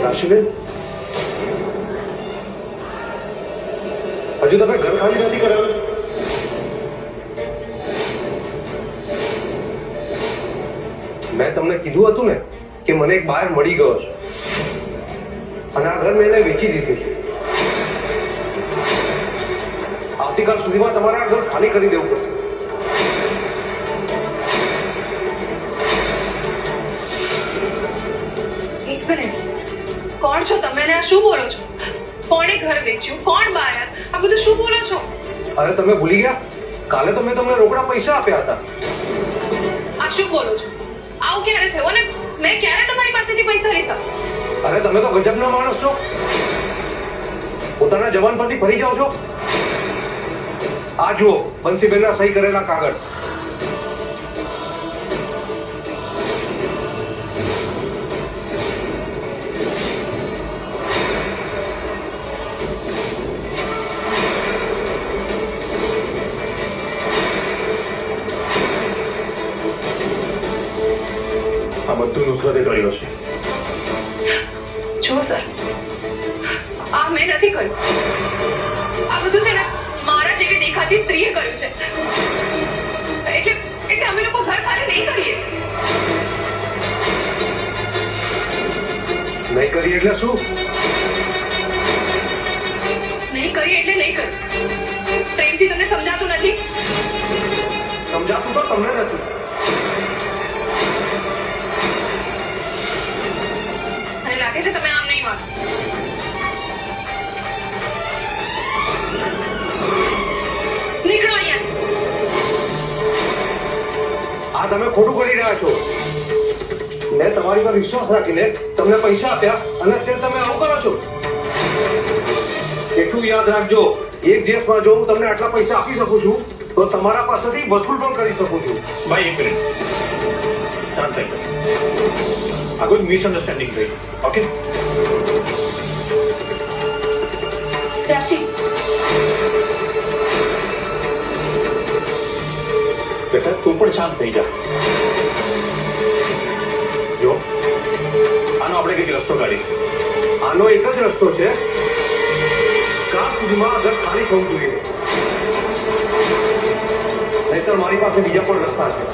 રાશિબેન, હજુ તમે ઘર ખાલી નથી કરાવ્યું? મેં તમને કીધું હતું ને કે મને એક બાયર મળી ગયો છે અને આ ઘર મેં એને વેચી દીધું છે. આવતીકાલ સુધીમાં તમારે આ ઘર ખાલી કરી દેવું પડશે. એક મિનિટ, કોણ છો તમે ને આ શું બોલો છો? કોણે ઘર વેચ્યું? કોણ બાયર? આ બધું શું બોલો છો? અરે તમે ભૂલી ગયા? કાલે તો મેં તમને રોકડા પૈસા આપ્યા હતા. આ શું બોલો છો? આવું ક્યારે થયું અને મેં ક્યારે તમારી પાસેથી પૈસા લીધા? અરે તમે તો ગજબના માણસ છો. પોતાના જવાન પરથી ફરી જાઓ છો. આ જુઓ, બંસીબેનના સહી કરેલા કાગળ. આ બધું નુસરતે કર્યું છે. જો સર, આ મેં નથી કર્યું. આ બધું છે ને મારા જેવી દેખાતી સ્ત્રીએ કર્યું છે. એટલે અમે લોકો ઘર ખાલી નહીં કરીએ. નહીં કરી એટલે શું? નહીં કરી એટલે નહીં કર્યું. પ્રેમથી તમને સમજાતું નથી? સમજાતું તો તમને નથી. મને લાગે છે તમે આમ નહીં માનો. નીકળો અહીંયા. આ તમે ખોટું કરી રહ્યા છો. મેં તમારી પર વિશ્વાસ રાખીને તમને પૈસા આપ્યા અને અત્યારે તમે આવું કરો છો. એટલું યાદ રાખજો, એક દિવસમાં જો હું તમને આટલા પૈસા આપી શકું છું તો તમારા પાસેથી વસૂલ પણ કરી શકું છું. ભાઈ એક મિનિટ શાંત થઈ જાઓ. આ કોઈ મિસઅન્ડરસ્ટેન્ડિંગ થઈ. ઓકે રાશિ, બેટા તું પણ શાંત થઈ જા. જો આનો આપણે કઈક રસ્તો કાઢીએ. આનો એક જ રસ્તો છે. કાલ સુધીમાં આ ઘર ખાલી થવું જોઈએ, નહીતર મારી પાસે બીજા પણ રસ્તા છે.